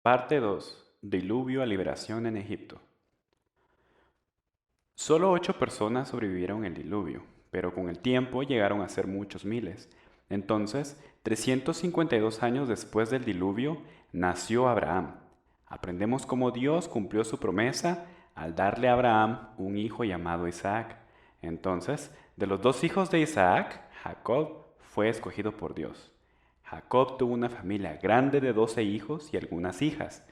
Parte 2. Diluvio a liberación en Egipto. Solo 8 personas sobrevivieron el diluvio, pero con el tiempo llegaron a ser muchos miles. Entonces, 352 años después del diluvio, nació Abraham. Aprendemos cómo Dios cumplió su promesa al darle a Abraham un hijo llamado Isaac. Entonces, de los 2 hijos de Isaac, Jacob fue escogido por Dios. Jacob tuvo una familia grande de 12 hijos y algunas hijas.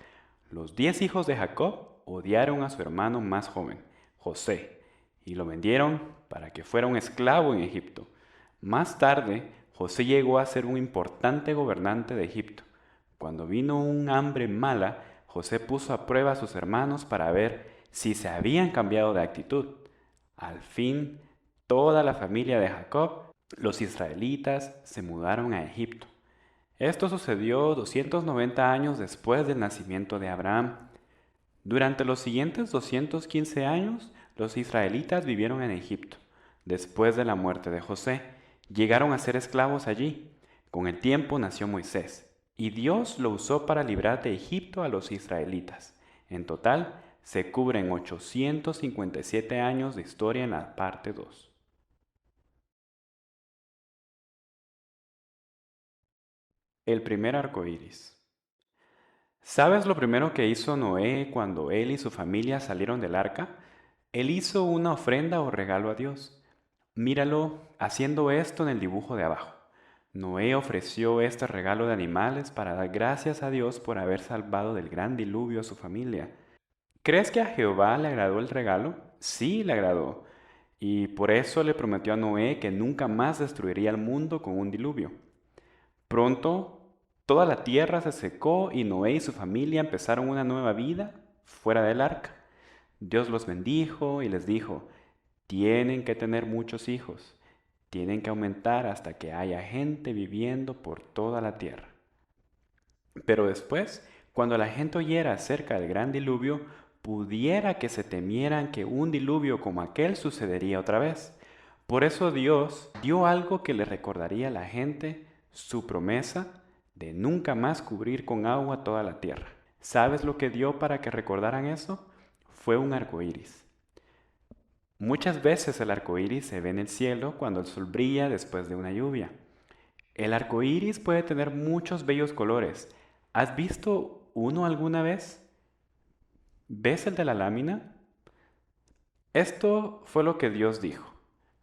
Los 10 hijos de Jacob odiaron a su hermano más joven, José, y lo vendieron para que fuera un esclavo en Egipto. Más tarde, José llegó a ser un importante gobernante de Egipto. Cuando vino un hambre mala, José puso a prueba a sus hermanos para ver si se habían cambiado de actitud. Al fin, toda la familia de Jacob, los israelitas, se mudaron a Egipto. Esto sucedió 290 años después del nacimiento de Abraham. Durante los siguientes 215 años, los israelitas vivieron en Egipto. Después de la muerte de José, llegaron a ser esclavos allí. Con el tiempo nació Moisés, y Dios lo usó para librar de Egipto a los israelitas. En total, se cubren 857 años de historia en la parte 2. El primer arco iris. ¿Sabes lo primero que hizo Noé cuando él y su familia salieron del arca? Él hizo una ofrenda o regalo a Dios. Míralo haciendo esto en el dibujo de abajo. Noé ofreció este regalo de animales para dar gracias a Dios por haber salvado del gran diluvio a su familia. ¿Crees que a Jehová le agradó el regalo? Sí, le agradó. Y por eso le prometió a Noé que nunca más destruiría el mundo con un diluvio. Pronto, toda la tierra se secó y Noé y su familia empezaron una nueva vida fuera del arca. Dios los bendijo y les dijo, tienen que tener muchos hijos, tienen que aumentar hasta que haya gente viviendo por toda la tierra. Pero después, cuando la gente oyera acerca del gran diluvio, pudiera que se temieran que un diluvio como aquel sucedería otra vez. Por eso Dios dio algo que le recordaría a la gente su promesa de nunca más cubrir con agua toda la tierra. ¿Sabes lo que dio para que recordaran eso? Fue un arco iris. Muchas veces el arco iris se ve en el cielo cuando el sol brilla después de una lluvia. El arco iris puede tener muchos bellos colores. ¿Has visto uno alguna vez? ¿Ves el de la lámina? Esto fue lo que Dios dijo.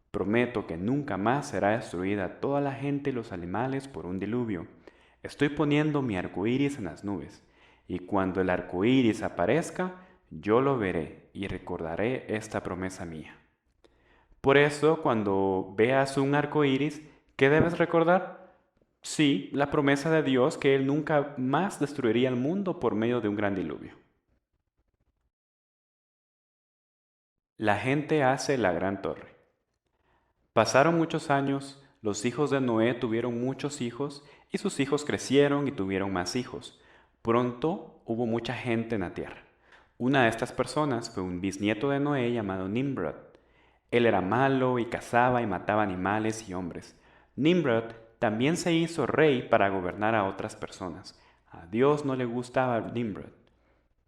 Prometo que nunca más será destruida toda la gente y los animales por un diluvio. Estoy poniendo mi arco iris en las nubes, y cuando el arco iris aparezca, yo lo veré y recordaré esta promesa mía. Por eso, cuando veas un arco iris, ¿qué debes recordar? Sí, la promesa de Dios que Él nunca más destruiría el mundo por medio de un gran diluvio. La gente hace la gran torre. Pasaron muchos años, los hijos de Noé tuvieron muchos hijos y sus hijos crecieron y tuvieron más hijos. Pronto hubo mucha gente en la tierra. Una de estas personas fue un bisnieto de Noé llamado Nimrod. Él era malo y cazaba y mataba animales y hombres. Nimrod también se hizo rey para gobernar a otras personas. A Dios no le gustaba Nimrod.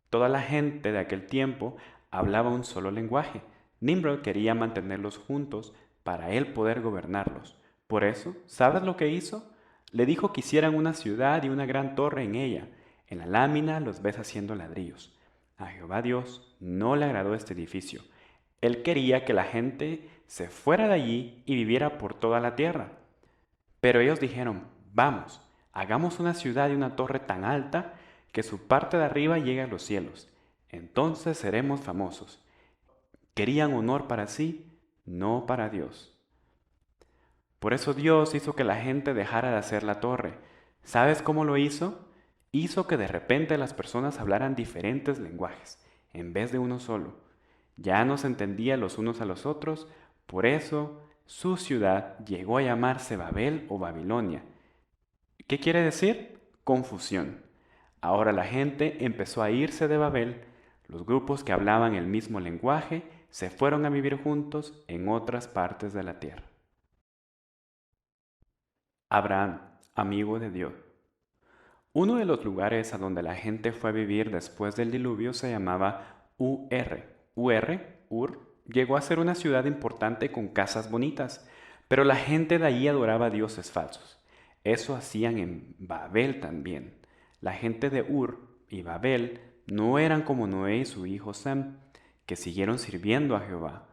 Toda la gente de aquel tiempo hablaba un solo lenguaje. Nimrod quería mantenerlos juntos para él poder gobernarlos. Por eso, ¿sabes lo que hizo? Le dijo que hicieran una ciudad y una gran torre en ella. En la lámina los ves haciendo ladrillos. A Jehová Dios no le agradó este edificio. Él quería que la gente se fuera de allí y viviera por toda la tierra. Pero ellos dijeron, vamos, hagamos una ciudad y una torre tan alta que su parte de arriba llegue a los cielos. Entonces seremos famosos. Querían honor para sí, no para Dios. Por eso Dios hizo que la gente dejara de hacer la torre. ¿Sabes cómo lo hizo? Hizo que de repente las personas hablaran diferentes lenguajes, en vez de uno solo. Ya no se entendían los unos a los otros, por eso su ciudad llegó a llamarse Babel o Babilonia. ¿Qué quiere decir? Confusión. Ahora la gente empezó a irse de Babel, los grupos que hablaban el mismo lenguaje se fueron a vivir juntos en otras partes de la tierra. Abraham, amigo de Dios. Uno de los lugares a donde la gente fue a vivir después del diluvio se llamaba Ur. Ur, llegó a ser una ciudad importante con casas bonitas, pero la gente de allí adoraba a dioses falsos. Eso hacían en Babel también. La gente de Ur y Babel no eran como Noé y su hijo Sem, que siguieron sirviendo a Jehová.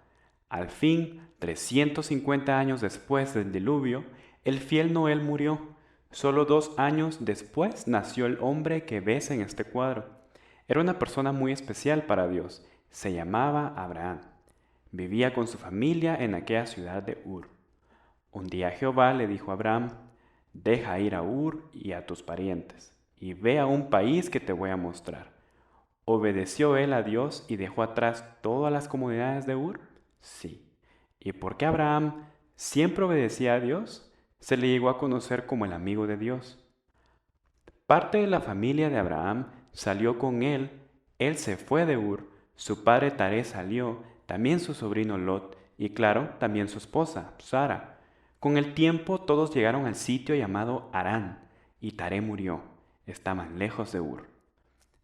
Al fin, 350 años después del diluvio, el fiel Noé murió. Solo 2 años después nació el hombre que ves en este cuadro. Era una persona muy especial para Dios. Se llamaba Abraham. Vivía con su familia en aquella ciudad de Ur. Un día Jehová le dijo a Abraham: deja ir a Ur y a tus parientes, y ve a un país que te voy a mostrar. ¿Obedeció él a Dios y dejó atrás todas las comodidades de Ur? Sí. ¿Y por qué Abraham siempre obedecía a Dios? Se le llegó a conocer como el amigo de Dios. Parte de la familia de Abraham salió con él se fue de Ur, su padre Taré salió, también su sobrino Lot, y claro, también su esposa, Sara. Con el tiempo todos llegaron al sitio llamado Harán, y Taré murió. Estaban lejos de Ur.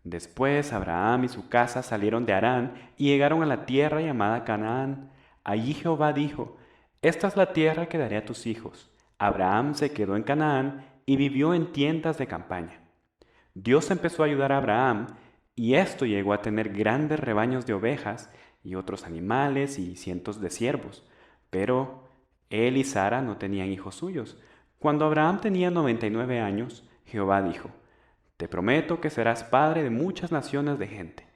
Después Abraham y su casa salieron de Harán y llegaron a la tierra llamada Canaán. Allí Jehová dijo: esta es la tierra que daré a tus hijos. Abraham se quedó en Canaán y vivió en tiendas de campaña. Dios empezó a ayudar a Abraham, y esto llegó a tener grandes rebaños de ovejas y otros animales y cientos de siervos. Pero él y Sara no tenían hijos suyos. Cuando Abraham tenía 99 años, Jehová dijo: te prometo que serás padre de muchas naciones de gente.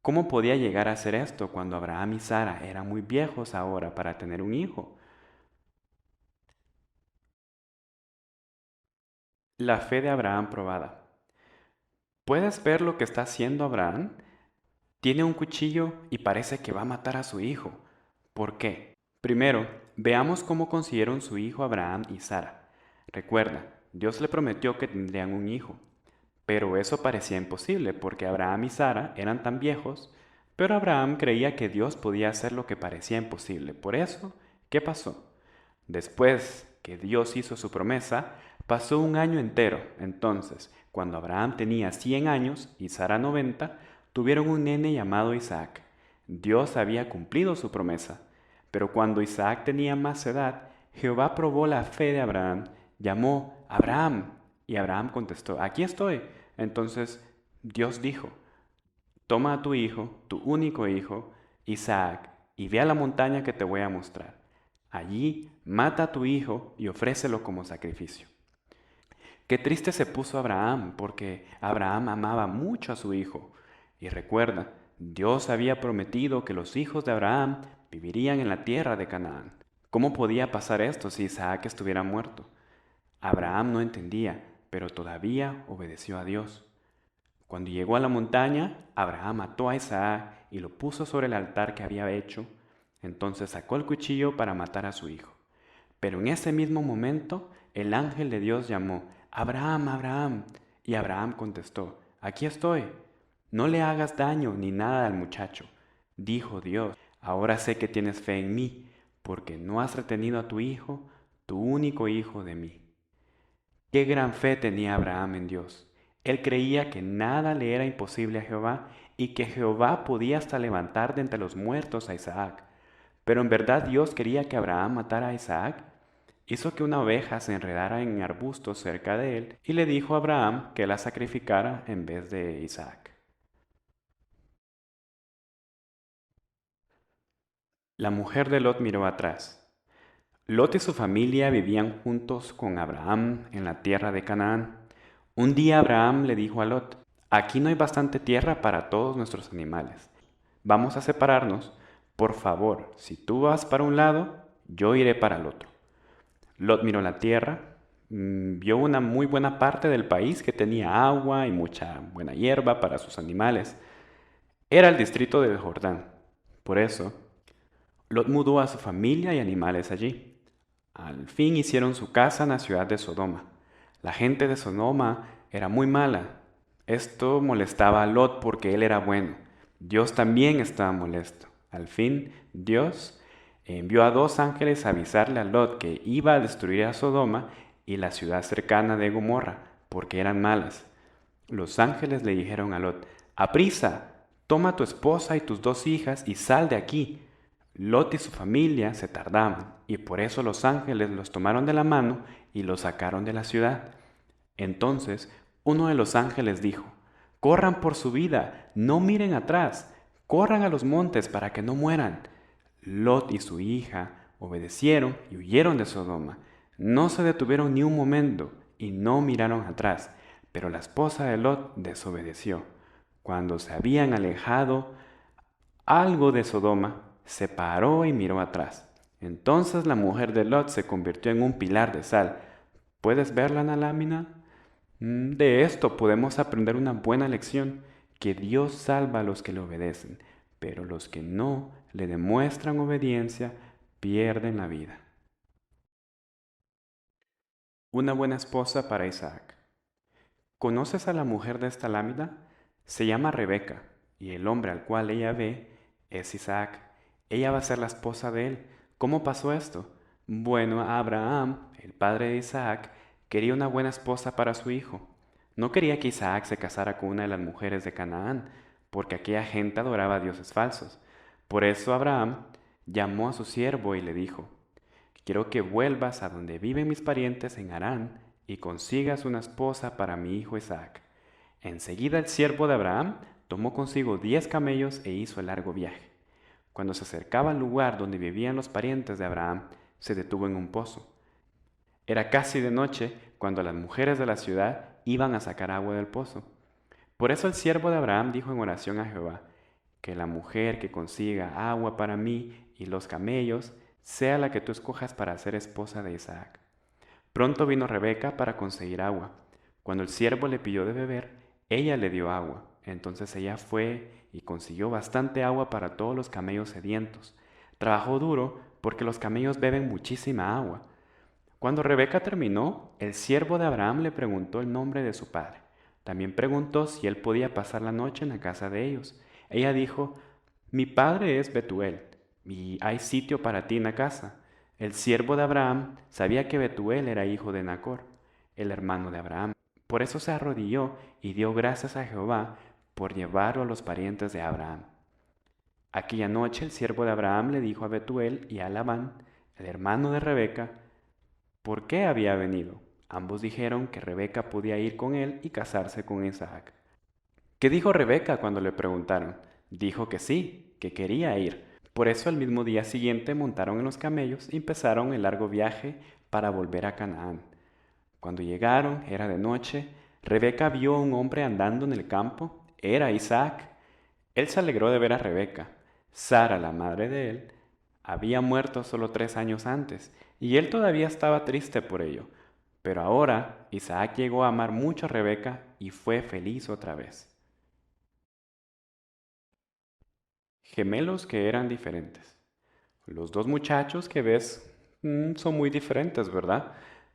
¿Cómo podía llegar a ser esto cuando Abraham y Sara eran muy viejos ahora para tener un hijo? La fe de Abraham probada. ¿Puedes ver lo que está haciendo Abraham? Tiene un cuchillo y parece que va a matar a su hijo. ¿Por qué? Primero, veamos cómo consiguieron su hijo Abraham y Sara. Recuerda, Dios le prometió que tendrían un hijo. Pero eso parecía imposible porque Abraham y Sara eran tan viejos, pero Abraham creía que Dios podía hacer lo que parecía imposible. Por eso, ¿qué pasó? Después que Dios hizo su promesa, pasó un año entero. Entonces, cuando Abraham tenía 100 años y Sara 90, tuvieron un nene llamado Isaac. Dios había cumplido su promesa. Pero cuando Isaac tenía más edad, Jehová probó la fe de Abraham. Llamó: Abraham. Y Abraham contestó: aquí estoy. Entonces Dios dijo: toma a tu hijo, tu único hijo, Isaac, y ve a la montaña que te voy a mostrar. Allí mata a tu hijo y ofrécelo como sacrificio. Qué triste se puso Abraham, porque Abraham amaba mucho a su hijo. Y recuerda, Dios había prometido que los hijos de Abraham vivirían en la tierra de Canaán. ¿Cómo podía pasar esto si Isaac estuviera muerto? Abraham no entendía, pero todavía obedeció a Dios. Cuando llegó a la montaña, Abraham mató a Isaac y lo puso sobre el altar que había hecho. Entonces sacó el cuchillo para matar a su hijo. Pero en ese mismo momento, el ángel de Dios llamó: Abraham, Abraham. Y Abraham contestó: aquí estoy. No le hagas daño ni nada al muchacho. Dijo Dios: ahora sé que tienes fe en mí, porque no has retenido a tu hijo, tu único hijo, de mí. Qué gran fe tenía Abraham en Dios. Él creía que nada le era imposible a Jehová y que Jehová podía hasta levantar de entre los muertos a Isaac. Pero en verdad Dios quería que Abraham matara a Isaac. Hizo que una oveja se enredara en arbustos cerca de él y le dijo a Abraham que la sacrificara en vez de Isaac. La mujer de Lot miró atrás. Lot y su familia vivían juntos con Abraham en la tierra de Canaán. Un día Abraham le dijo a Lot: aquí no hay bastante tierra para todos nuestros animales. Vamos a separarnos. Por favor, si tú vas para un lado, yo iré para el otro. Lot miró la tierra, vio una muy buena parte del país que tenía agua y mucha buena hierba para sus animales. Era el distrito del Jordán. Por eso, Lot mudó a su familia y animales allí. Al fin hicieron su casa en la ciudad de Sodoma. La gente de Sodoma era muy mala. Esto molestaba a Lot porque él era bueno. Dios también estaba molesto. Al fin, Dios envió a 2 ángeles a avisarle a Lot que iba a destruir a Sodoma y la ciudad cercana de Gomorra, porque eran malas. Los ángeles le dijeron a Lot: «Aprisa, toma a tu esposa y tus 2 hijas y sal de aquí». Lot y su familia se tardaban, y por eso los ángeles los tomaron de la mano y los sacaron de la ciudad. Entonces uno de los ángeles dijo: «Corran por su vida, no miren atrás, corran a los montes para que no mueran». Lot y su hija obedecieron y huyeron de Sodoma. No se detuvieron ni un momento y no miraron atrás, pero la esposa de Lot desobedeció. Cuando se habían alejado algo de Sodoma, se paró y miró atrás. Entonces la mujer de Lot se convirtió en un pilar de sal. ¿Puedes verla en la lámina? De esto podemos aprender una buena lección, que Dios salva a los que le obedecen, pero los que no le demuestran obediencia pierden la vida. Una buena esposa para Isaac. ¿Conoces a la mujer de esta lámina? Se llama Rebeca, y el hombre al cual ella ve es Isaac. Ella va a ser la esposa de él. ¿Cómo pasó esto? Bueno, Abraham, el padre de Isaac, quería una buena esposa para su hijo. No quería que Isaac se casara con una de las mujeres de Canaán, porque aquella gente adoraba a dioses falsos. Por eso Abraham llamó a su siervo y le dijo: «Quiero que vuelvas a donde viven mis parientes en Harán y consigas una esposa para mi hijo Isaac». Enseguida el siervo de Abraham tomó consigo 10 camellos e hizo el largo viaje. Cuando se acercaba al lugar donde vivían los parientes de Abraham, se detuvo en un pozo. Era casi de noche cuando las mujeres de la ciudad iban a sacar agua del pozo. Por eso el siervo de Abraham dijo en oración a Jehová: «Que la mujer que consiga agua para mí y los camellos sea la que tú escojas para ser esposa de Isaac». Pronto vino Rebeca para conseguir agua. Cuando el siervo le pidió de beber, ella le dio agua. Entonces ella fue y consiguió bastante agua para todos los camellos sedientos. Trabajó duro porque los camellos beben muchísima agua. Cuando Rebeca terminó, el siervo de Abraham le preguntó el nombre de su padre. También preguntó si él podía pasar la noche en la casa de ellos. Ella dijo: «Mi padre es Betuel, y hay sitio para ti en la casa». El siervo de Abraham sabía que Betuel era hijo de Nacor, el hermano de Abraham. Por eso se arrodilló y dio gracias a Jehová por llevarlo a los parientes de Abraham. Aquella noche el siervo de Abraham le dijo a Betuel y a Labán, el hermano de Rebeca, por qué había venido. Ambos dijeron que Rebeca podía ir con él y casarse con Isaac. ¿Qué dijo Rebeca cuando le preguntaron? Dijo que sí, que quería ir. Por eso el mismo día siguiente montaron en los camellos y empezaron el largo viaje para volver a Canaán. Cuando llegaron, era de noche. Rebeca vio a un hombre andando en el campo. Era Isaac. Él se alegró de ver a Rebeca. Sara, la madre de él, había muerto solo 3 años antes, y él todavía estaba triste por ello. Pero ahora Isaac llegó a amar mucho a Rebeca y fue feliz otra vez. Gemelos que eran diferentes. Los 2 muchachos que ves son muy diferentes, ¿verdad?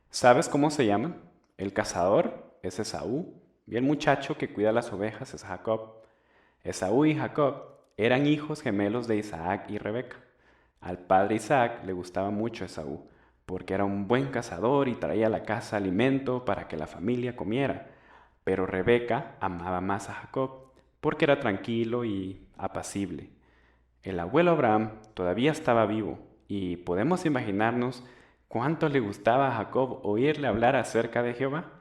¿Sabes cómo se llaman? El cazador es Esaú y el muchacho que cuida las ovejas es Jacob. Esaú y Jacob eran hijos gemelos de Isaac y Rebeca. Al padre Isaac le gustaba mucho Esaú, porque era un buen cazador y traía a la casa alimento para que la familia comiera. Pero Rebeca amaba más a Jacob, porque era tranquilo y apacible. El abuelo Abraham todavía estaba vivo, y podemos imaginarnos cuánto le gustaba a Jacob oírle hablar acerca de Jehová.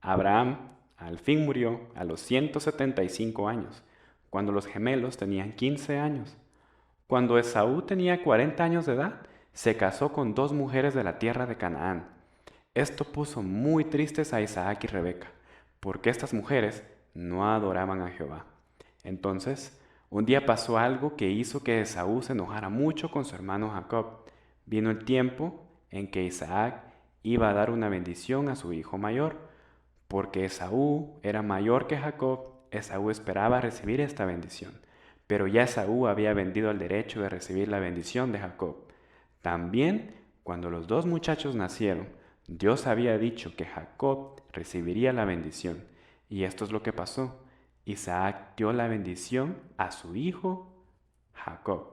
Abraham al fin murió a los 175 años, cuando los gemelos tenían 15 años. Cuando Esaú tenía 40 años de edad, se casó con 2 mujeres de la tierra de Canaán. Esto puso muy tristes a Isaac y Rebeca, porque estas mujeres no adoraban a Jehová. Entonces, un día pasó algo que hizo que Esaú se enojara mucho con su hermano Jacob. Vino el tiempo en que Isaac iba a dar una bendición a su hijo mayor. Porque Esaú era mayor que Jacob, Esaú esperaba recibir esta bendición. Pero ya Esaú había vendido el derecho de recibir la bendición de Jacob. También, cuando los 2 muchachos nacieron, Dios había dicho que Jacob recibiría la bendición. Y esto es lo que pasó. Isaac dio la bendición a su hijo Jacob.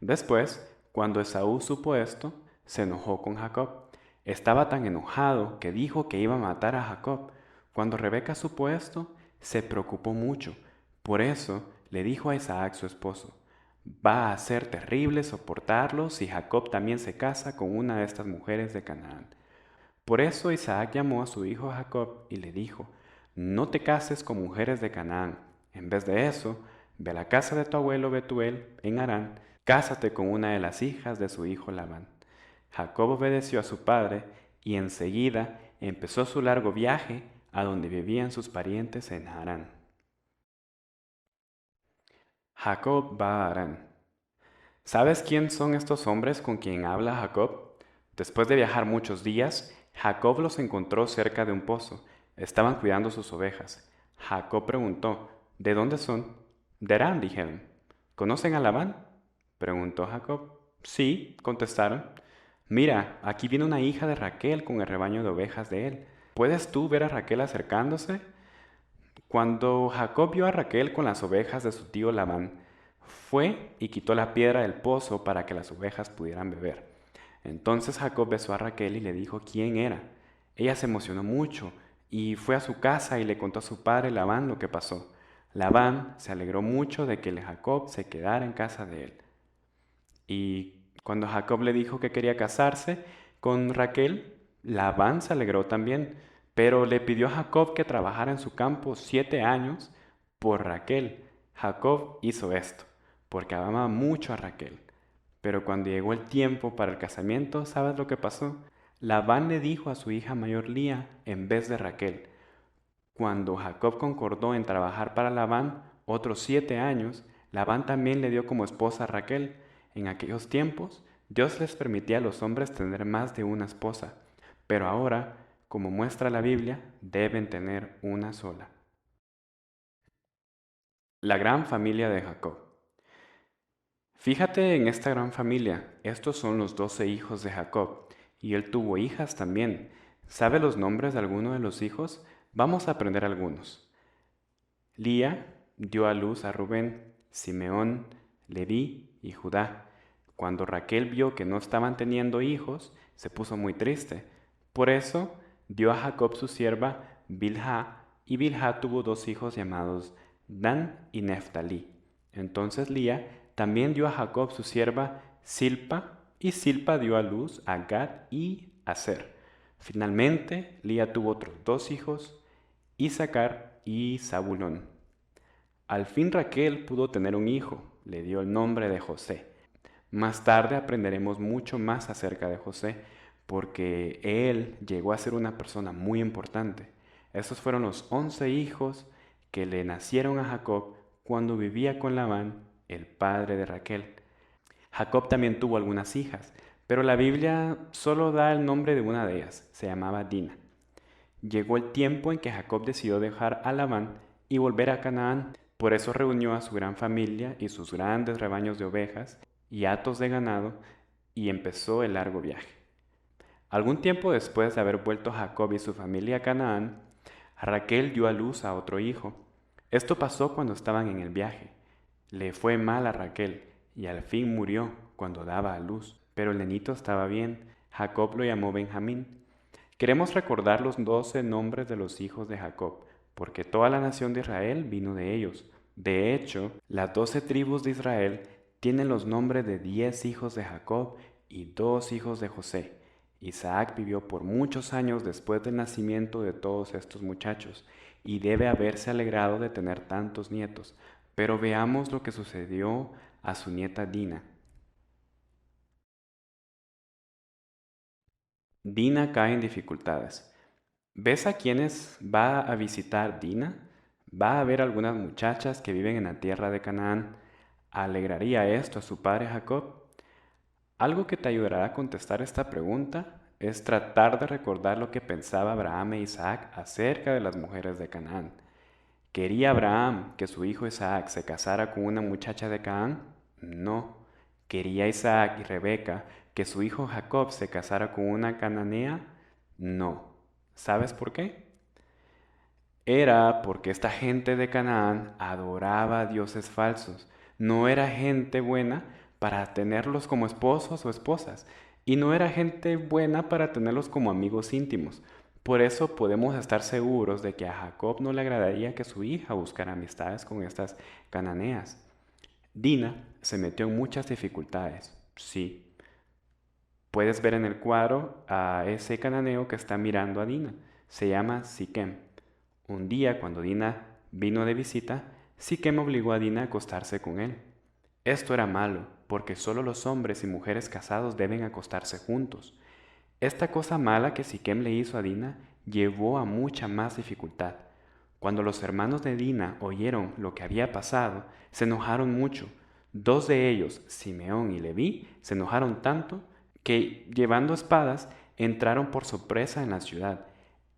Después, cuando Esaú supo esto, se enojó con Jacob. Estaba tan enojado que dijo que iba a matar a Jacob. Cuando Rebeca supo esto, se preocupó mucho. Por eso le dijo a Isaac su esposo: va a ser terrible soportarlo si Jacob también se casa con una de estas mujeres de Canaán. Por eso Isaac llamó a su hijo Jacob y le dijo: no te cases con mujeres de Canaán. En vez de eso, ve a la casa de tu abuelo Betuel en Harán, cásate con una de las hijas de su hijo Labán. Jacob obedeció a su padre y enseguida empezó su largo viaje a donde vivían sus parientes en Harán. Jacob va a Harán. ¿Sabes quién son estos hombres con quien habla Jacob? Después de viajar muchos días, Jacob los encontró cerca de un pozo. Estaban cuidando sus ovejas. Jacob preguntó: ¿de dónde son? De Harán, dijeron. ¿Conocen a Labán? Preguntó Jacob. Sí, contestaron. Mira, aquí viene una hija de Raquel con el rebaño de ovejas de él. ¿Puedes tú ver a Raquel acercándose? Cuando Jacob vio a Raquel con las ovejas de su tío Labán, fue y quitó la piedra del pozo para que las ovejas pudieran beber. Entonces Jacob besó a Raquel y le dijo quién era. Ella se emocionó mucho y fue a su casa y le contó a su padre Labán lo que pasó. Labán se alegró mucho de que Jacob se quedara en casa de él. Y cuando Jacob le dijo que quería casarse con Raquel, Labán se alegró también, pero le pidió a Jacob que trabajara en su campo 7 años por Raquel. Jacob hizo esto, porque amaba mucho a Raquel. Pero cuando llegó el tiempo para el casamiento, ¿sabes lo que pasó? Labán le dijo a su hija mayor Lía en vez de Raquel. Cuando Jacob concordó en trabajar para Labán otros 7 años, Labán también le dio como esposa a Raquel. En aquellos tiempos, Dios les permitía a los hombres tener más de una esposa, pero ahora, como muestra la Biblia, deben tener una sola. La gran familia de Jacob. Fíjate en esta gran familia, estos son los 12 hijos de Jacob, y él tuvo hijas también. ¿Sabe los nombres de alguno de los hijos? Vamos a aprender algunos. Lía dio a luz a Rubén, Simeón, Leví y Judá. Cuando Raquel vio que no estaban teniendo hijos, se puso muy triste. Por eso dio a Jacob su sierva Bilhá, y Bilhá tuvo 2 hijos llamados Dan y Neftalí. Entonces Lía también dio a Jacob su sierva Silpa, y Silpa dio a luz a Gad y Aser. Finalmente, Lía tuvo otros 2 hijos, Isaacar y Zabulón. Al fin Raquel pudo tener un hijo, le dio el nombre de José. Más tarde aprenderemos mucho más acerca de José, porque él llegó a ser una persona muy importante. Estos fueron los 11 hijos que le nacieron a Jacob cuando vivía con Labán, el padre de Raquel. Jacob también tuvo algunas hijas, pero la Biblia solo da el nombre de una de ellas, se llamaba Dina. Llegó el tiempo en que Jacob decidió dejar a Labán y volver a Canaán. Por eso reunió a su gran familia y sus grandes rebaños de ovejas y hatos de ganado y empezó el largo viaje. Algún tiempo después de haber vuelto Jacob y su familia a Canaán, Raquel dio a luz a otro hijo. Esto pasó cuando estaban en el viaje. Le fue mal a Raquel y al fin murió cuando daba a luz, pero el nenito estaba bien. Jacob lo llamó Benjamín. Queremos recordar los 12 nombres de los hijos de Jacob, porque toda la nación de Israel vino de ellos. De hecho, las 12 tribus de Israel tienen los nombres de 10 hijos de Jacob y 2 hijos de José. Isaac vivió por muchos años después del nacimiento de todos estos muchachos y debe haberse alegrado de tener tantos nietos. Pero veamos lo que sucedió a su nieta Dina. Dina cae en dificultades. ¿Ves a quiénes va a visitar Dina? Va a ver algunas muchachas que viven en la tierra de Canaán. ¿Alegraría esto a su padre Jacob? Algo que te ayudará a contestar esta pregunta es tratar de recordar lo que pensaba Abraham e Isaac acerca de las mujeres de Canaán. ¿Quería Abraham que su hijo Isaac se casara con una muchacha de Canaán? No. ¿Quería Isaac y Rebeca que su hijo Jacob se casara con una cananea? No. ¿Sabes por qué? Era porque esta gente de Canaán adoraba a dioses falsos. No era gente buena para tenerlos como esposos o esposas. Y no era gente buena para tenerlos como amigos íntimos. Por eso podemos estar seguros de que a Jacob no le agradaría que su hija buscara amistades con estas cananeas. Dina se metió en muchas dificultades, sí. Puedes ver en el cuadro a ese cananeo que está mirando a Dina. Se llama Siquem. Un día, cuando Dina vino de visita, Siquem obligó a Dina a acostarse con él. Esto era malo, porque solo los hombres y mujeres casados deben acostarse juntos. Esta cosa mala que Siquem le hizo a Dina llevó a mucha más dificultad. Cuando los hermanos de Dina oyeron lo que había pasado, se enojaron mucho. Dos de ellos, Simeón y Leví, se enojaron tanto que, llevando espadas, entraron por sorpresa en la ciudad.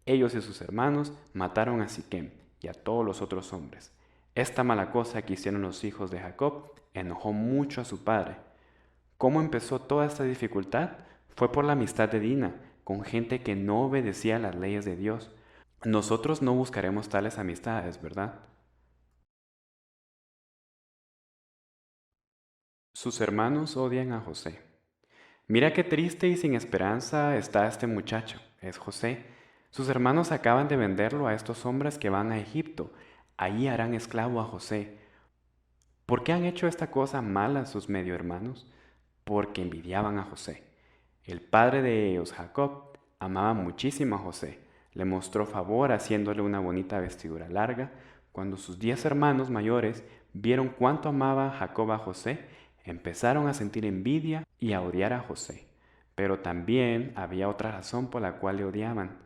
Ellos y sus hermanos mataron a Siquem y a todos los otros hombres. Esta mala cosa que hicieron los hijos de Jacob enojó mucho a su padre. ¿Cómo empezó toda esta dificultad? Fue por la amistad de Dina, con gente que no obedecía las leyes de Dios. Nosotros no buscaremos tales amistades, ¿verdad? Sus hermanos odian a José. Mira qué triste y sin esperanza está este muchacho, es José. Sus hermanos acaban de venderlo a estos hombres que van a Egipto. Allí harán esclavo a José. ¿Por qué han hecho esta cosa mala sus medio hermanos? Porque envidiaban a José. El padre de ellos, Jacob, amaba muchísimo a José. Le mostró favor haciéndole una bonita vestidura larga. Cuando sus 10 hermanos mayores vieron cuánto amaba Jacob a José, empezaron a sentir envidia y a odiar a José. Pero también había otra razón por la cual le odiaban.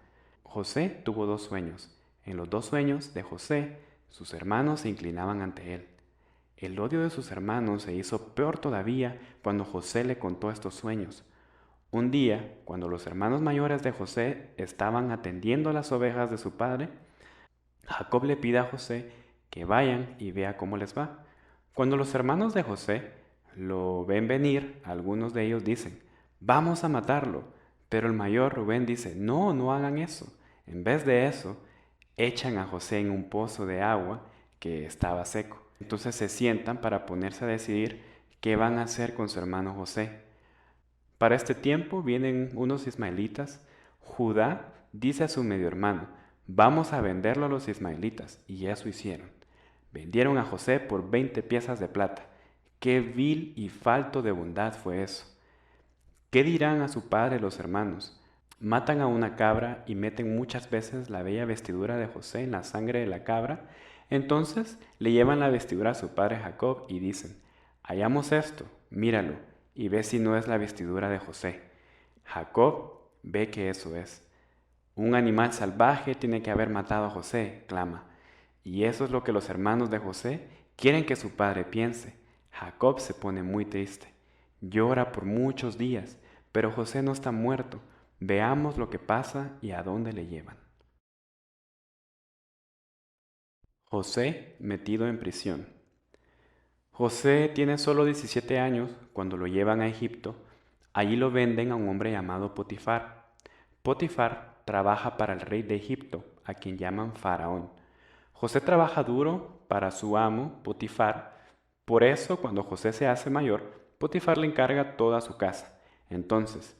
José tuvo 2 sueños. En los 2 sueños de José, sus hermanos se inclinaban ante él. El odio de sus hermanos se hizo peor todavía cuando José le contó estos sueños. Un día, cuando los hermanos mayores de José estaban atendiendo las ovejas de su padre, Jacob le pide a José que vayan y vea cómo les va. Cuando los hermanos de José lo ven venir, algunos de ellos dicen, vamos a matarlo. Pero el mayor Rubén dice, no, no hagan eso. En vez de eso, echan a José en un pozo de agua que estaba seco. Entonces se sientan para ponerse a decidir qué van a hacer con su hermano José. Para este tiempo vienen unos ismaelitas. Judá dice a su medio hermano, vamos a venderlo a los ismaelitas, y eso hicieron. Vendieron a José por 20 piezas de plata. Qué vil y falto de bondad fue eso. ¿Qué dirán a su padre los hermanos? Matan a una cabra y meten muchas veces la bella vestidura de José en la sangre de la cabra. Entonces le llevan la vestidura a su padre Jacob y dicen, hallamos esto, míralo, y ve si no es la vestidura de José. Jacob ve que eso es. Un animal salvaje tiene que haber matado a José, clama. Y eso es lo que los hermanos de José quieren que su padre piense. Jacob se pone muy triste. Llora por muchos días, pero José no está muerto. Veamos lo que pasa y a dónde le llevan. José metido en prisión. José tiene solo 17 años cuando lo llevan a Egipto. Allí lo venden a un hombre llamado Potifar. Potifar trabaja para el rey de Egipto, a quien llaman Faraón. José trabaja duro para su amo, Potifar. Por eso, cuando José se hace mayor, Potifar le encarga toda su casa. Entonces,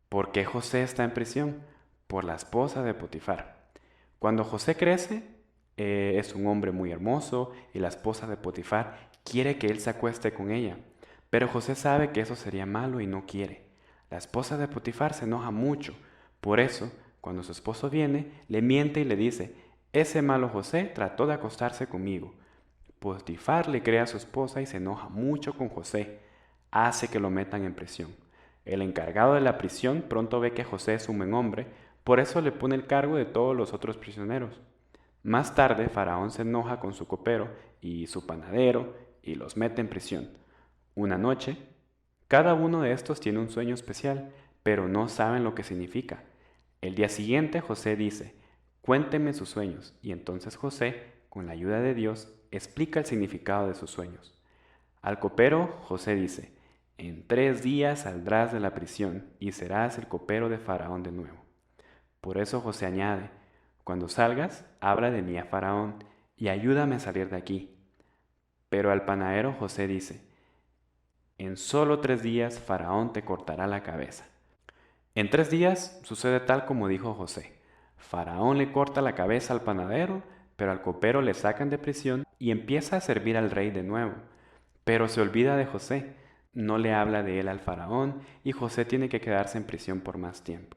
¿por qué José está en prisión? Por la esposa de Potifar. Cuando José crece, es un hombre muy hermoso y la esposa de Potifar quiere que él se acueste con ella. Pero José sabe que eso sería malo y no quiere. La esposa de Potifar se enoja mucho. Por eso, cuando su esposo viene, le miente y le dice, ese malo José trató de acostarse conmigo. Potifar le cree a su esposa y se enoja mucho con José. Hace que lo metan en prisión. El encargado de la prisión pronto ve que José es un buen hombre, por eso le pone el cargo de todos los otros prisioneros. Más tarde, Faraón se enoja con su copero y su panadero y los mete en prisión. Una noche, cada uno de estos tiene un sueño especial, pero no saben lo que significa. El día siguiente José dice, cuénteme sus sueños, y entonces José, con la ayuda de Dios, explica el significado de sus sueños. Al copero, José dice, en 3 días saldrás de la prisión y serás el copero de Faraón de nuevo. Por eso José añade, cuando salgas, habla de mí a Faraón y ayúdame a salir de aquí. Pero al panadero José dice, en solo 3 días Faraón te cortará la cabeza. En 3 días sucede tal como dijo José. Faraón le corta la cabeza al panadero, pero al copero le sacan de prisión y empieza a servir al rey de nuevo. Pero se olvida de José, no le habla de él al faraón y José tiene que quedarse en prisión por más tiempo.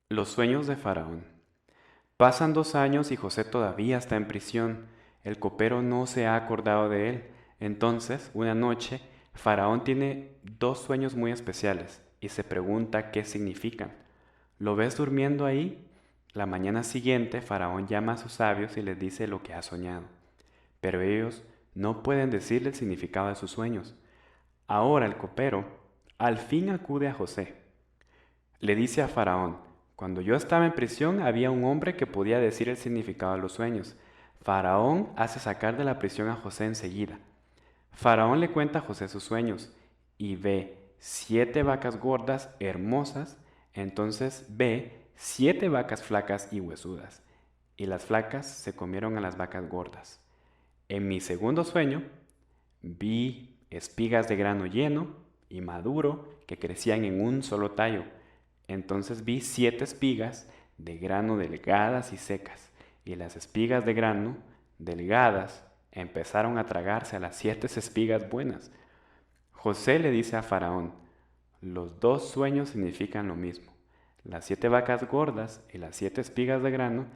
Los sueños de Faraón. Pasan 2 años y José todavía está en prisión. El copero no se ha acordado de él. Entonces, una noche, Faraón tiene 2 sueños muy especiales y se pregunta qué significan. ¿Lo ves durmiendo ahí? La mañana siguiente, Faraón llama a sus sabios y les dice lo que ha soñado. Pero ellos no pueden decirle el significado de sus sueños. Ahora el copero al fin acude a José. Le dice a Faraón, cuando yo estaba en prisión había un hombre que podía decir el significado de los sueños. Faraón hace sacar de la prisión a José enseguida. Faraón le cuenta a José sus sueños y ve 7 vacas gordas hermosas, entonces ve 7 vacas flacas y huesudas, y las flacas se comieron a las vacas gordas. En mi segundo sueño vi espigas de grano lleno y maduro que crecían en un solo tallo. Entonces vi 7 espigas de grano delgadas y secas, y las espigas de grano delgadas empezaron a tragarse a las 7 espigas buenas. José le dice a Faraón, los 2 sueños significan lo mismo. Las 7 vacas gordas y las 7 espigas de grano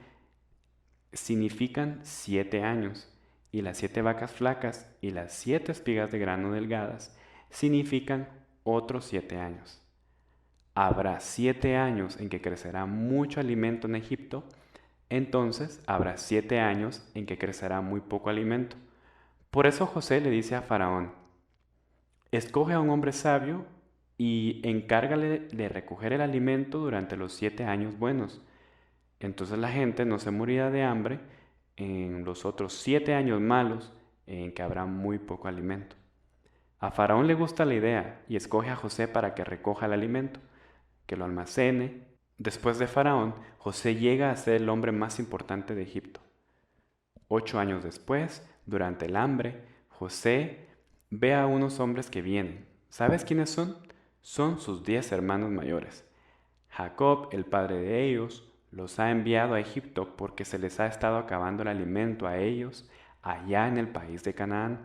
significan 7 años, y las 7 vacas flacas y las 7 espigas de grano delgadas significan otros 7 años. Habrá 7 años en que crecerá mucho alimento en Egipto, entonces habrá 7 años en que crecerá muy poco alimento. Por eso José le dice a Faraón, escoge a un hombre sabio y encárgale de recoger el alimento durante los 7 años buenos. Entonces la gente no se morirá de hambre en los otros 7 años malos en que habrá muy poco alimento. A Faraón le gusta la idea y escoge a José para que recoja el alimento, que lo almacene. Después de Faraón, José llega a ser el hombre más importante de Egipto. 8 años después, durante el hambre, José ve a unos hombres que vienen. ¿Sabes quiénes son? Son sus 10 hermanos mayores. Jacob, el padre de ellos, los ha enviado a Egipto porque se les ha estado acabando el alimento a ellos allá en el país de Canaán.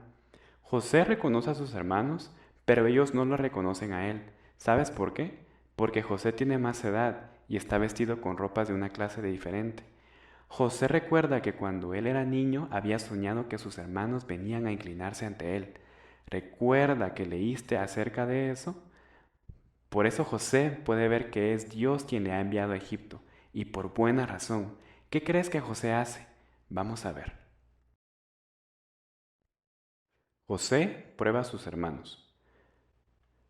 José reconoce a sus hermanos, pero ellos no lo reconocen a él. ¿Sabes por qué? Porque José tiene más edad y está vestido con ropas de una clase diferente. José recuerda que cuando él era niño había soñado que sus hermanos venían a inclinarse ante él. ¿Recuerda que leíste acerca de eso? Por eso José puede ver que es Dios quien le ha enviado a Egipto, y por buena razón. ¿Qué crees que José hace? Vamos a ver. José prueba a sus hermanos.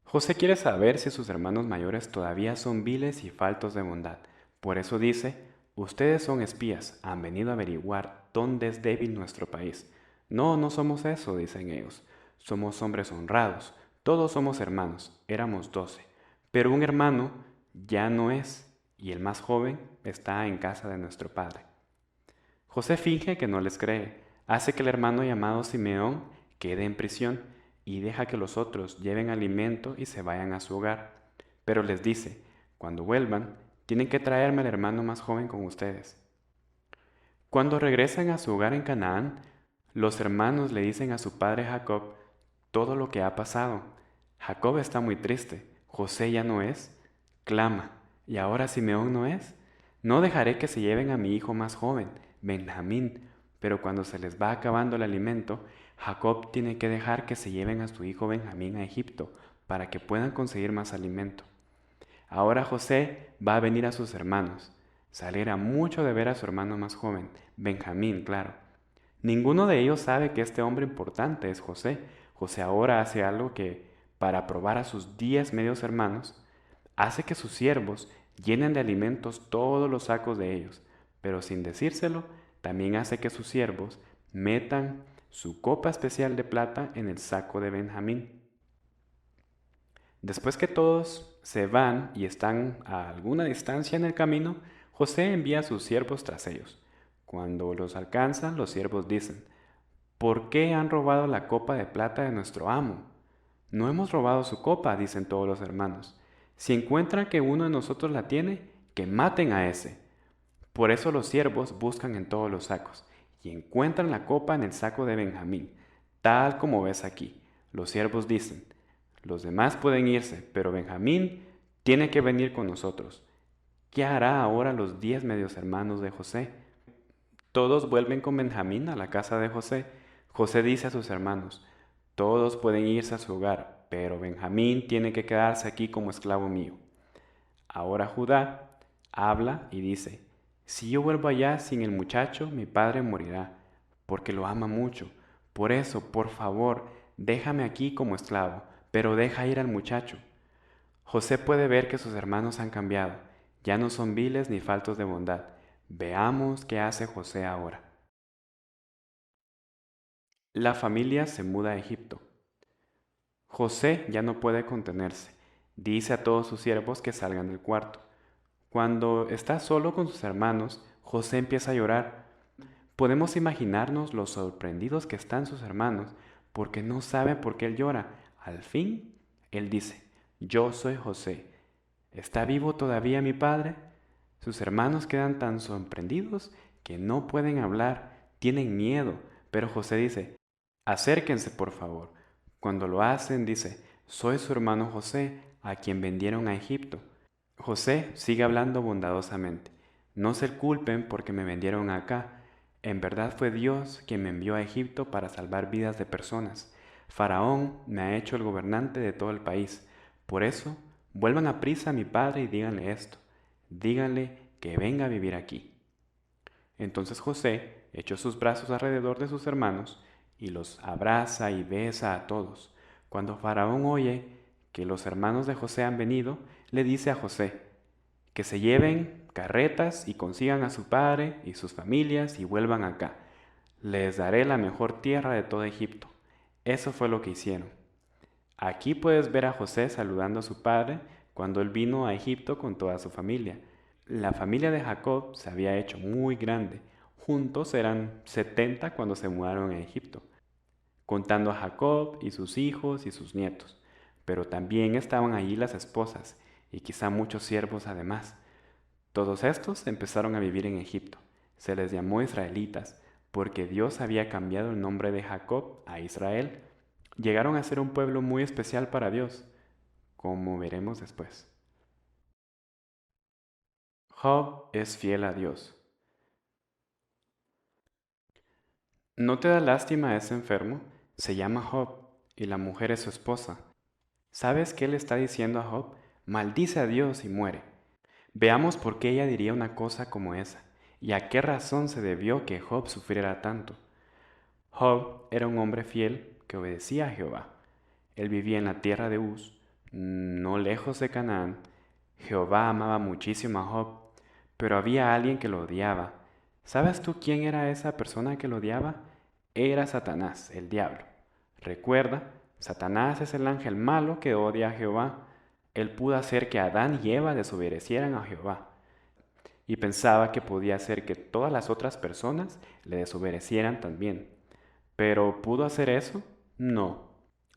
José quiere saber si sus hermanos mayores todavía son viles y faltos de bondad. Por eso dice, ustedes son espías, han venido a averiguar dónde es débil nuestro país. No, no somos eso, dicen ellos. Somos hombres honrados, todos somos hermanos, éramos 12. Pero un hermano ya no es, y el más joven está en casa de nuestro padre. José finge que no les cree, hace que el hermano llamado Simeón quede en prisión y deja que los otros lleven alimento y se vayan a su hogar. Pero les dice, cuando vuelvan, tienen que traerme al hermano más joven con ustedes. Cuando regresan a su hogar en Canaán, los hermanos le dicen a su padre Jacob todo lo que ha pasado. Jacob está muy triste, José ya no es, clama, ¿y ahora Simeón no es? No dejaré que se lleven a mi hijo más joven, Benjamín, pero cuando se les va acabando el alimento, Jacob tiene que dejar que se lleven a su hijo Benjamín a Egipto para que puedan conseguir más alimento. Ahora José va a venir a sus hermanos. Se alegra mucho de ver a su hermano más joven, Benjamín, claro. Ninguno de ellos sabe que este hombre importante es José. José ahora hace algo que, para probar a sus 10 medios hermanos, hace que sus siervos llenen de alimentos todos los sacos de ellos, pero sin decírselo, también hace que sus siervos metan su copa especial de plata en el saco de Benjamín. Después que todos se van y están a alguna distancia en el camino, José envía a sus siervos tras ellos. Cuando los alcanzan, los siervos dicen, ¿por qué han robado la copa de plata de nuestro amo? No hemos robado su copa, dicen todos los hermanos. Si encuentran que uno de nosotros la tiene, que maten a ese. Por eso los siervos buscan en todos los sacos, y encuentran la copa en el saco de Benjamín, tal como ves aquí. Los siervos dicen, los demás pueden irse, pero Benjamín tiene que venir con nosotros. ¿Qué hará ahora los 10 medios hermanos de José? Todos vuelven con Benjamín a la casa de José. José dice a sus hermanos, todos pueden irse a su hogar, pero Benjamín tiene que quedarse aquí como esclavo mío. Ahora Judá habla y dice, si yo vuelvo allá sin el muchacho, mi padre morirá, porque lo ama mucho. Por eso, por favor, déjame aquí como esclavo, pero deja ir al muchacho. José puede ver que sus hermanos han cambiado, ya no son viles ni faltos de bondad. Veamos qué hace José ahora. La familia se muda a Egipto. José ya no puede contenerse. Dice a todos sus siervos que salgan del cuarto. Cuando está solo con sus hermanos, José empieza a llorar. Podemos imaginarnos lo sorprendidos que están sus hermanos porque no saben por qué él llora. Al fin, él dice, yo soy José. ¿Está vivo todavía mi padre? Sus hermanos quedan tan sorprendidos que no pueden hablar, tienen miedo, pero José dice, acérquense por favor. Cuando lo hacen, dice, soy su hermano José, a quien vendieron a Egipto. José sigue hablando bondadosamente, no se culpen porque me vendieron acá. En verdad fue Dios quien me envió a Egipto para salvar vidas de personas. Faraón me ha hecho el gobernante de todo el país. Por eso, vuelvan a prisa a mi padre y díganle esto. Díganle que venga a vivir aquí. Entonces José echó sus brazos alrededor de sus hermanos y los abraza y besa a todos. Cuando Faraón oye que los hermanos de José han venido, le dice a José que se lleven carretas y consigan a su padre y sus familias y vuelvan acá. Les daré la mejor tierra de todo Egipto. Eso fue lo que hicieron. Aquí puedes ver a José saludando a su padre cuando él vino a Egipto con toda su familia. La familia de Jacob se había hecho muy grande. Juntos eran 70 cuando se mudaron a Egipto, contando a Jacob y sus hijos y sus nietos. Pero también estaban allí las esposas y quizá muchos siervos además. Todos estos empezaron a vivir en Egipto. Se les llamó israelitas porque Dios había cambiado el nombre de Jacob a Israel. Llegaron a ser un pueblo muy especial para Dios, como veremos después. Job es fiel a Dios. ¿No te da lástima ese enfermo? Se llama Job y la mujer es su esposa. ¿Sabes qué le está diciendo a Job? Maldice a Dios y muere. Veamos por qué ella diría una cosa como esa y a qué razón se debió que Job sufriera tanto. Job era un hombre fiel que obedecía a Jehová. Él vivía en la tierra de Uz, no lejos de Canaán. Jehová amaba muchísimo a Job, pero había alguien que lo odiaba. ¿Sabes tú quién era esa persona que lo odiaba? Era Satanás, el diablo. Recuerda, Satanás es el ángel malo que odia a Jehová. Él pudo hacer que Adán y Eva desobedecieran a Jehová y pensaba que podía hacer que todas las otras personas le desobedecieran también. ¿Pero pudo hacer eso? No.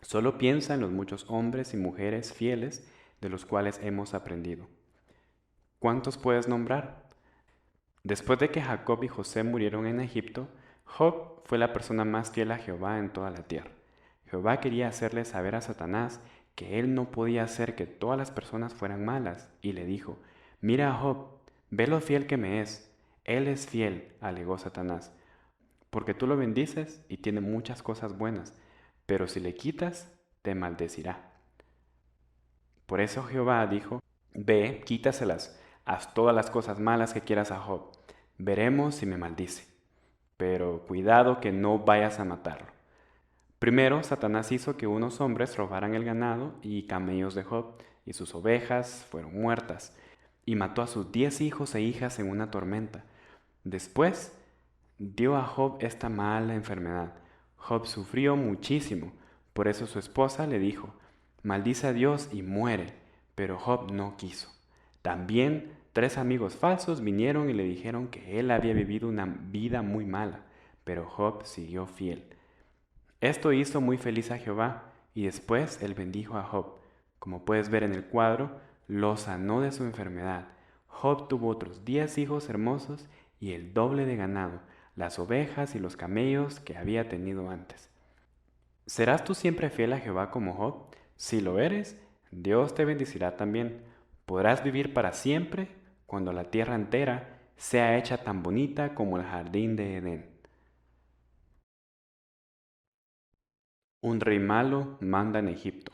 Solo piensa en los muchos hombres y mujeres fieles de los cuales hemos aprendido. ¿Cuántos puedes nombrar? Después de que Jacob y José murieron en Egipto, Job fue la persona más fiel a Jehová en toda la tierra. Jehová quería hacerle saber a Satanás que él no podía hacer que todas las personas fueran malas, y le dijo, mira a Job, ve lo fiel que me es. Él es fiel, alegó Satanás, porque tú lo bendices y tiene muchas cosas buenas, pero si le quitas, te maldecirá. Por eso Jehová dijo, ve, quítaselas, haz todas las cosas malas que quieras a Job, veremos si me maldice, pero cuidado que no vayas a matarlo. Primero, Satanás hizo que unos hombres robaran el ganado y camellos de Job, y sus ovejas fueron muertas, y mató a sus 10 hijos e hijas en una tormenta. Después, dio a Job esta mala enfermedad. Job sufrió muchísimo, por eso su esposa le dijo, maldice a Dios y muere, pero Job no quiso. También 3 amigos falsos vinieron y le dijeron que él había vivido una vida muy mala, pero Job siguió fiel. Esto hizo muy feliz a Jehová, y después él bendijo a Job. Como puedes ver en el cuadro, lo sanó de su enfermedad. Job tuvo otros 10 hijos hermosos y el doble de ganado, las ovejas y los camellos que había tenido antes. ¿Serás tú siempre fiel a Jehová como Job? Si lo eres, Dios te bendecirá también. Podrás vivir para siempre cuando la tierra entera sea hecha tan bonita como el jardín de Edén. Un rey malo manda en Egipto.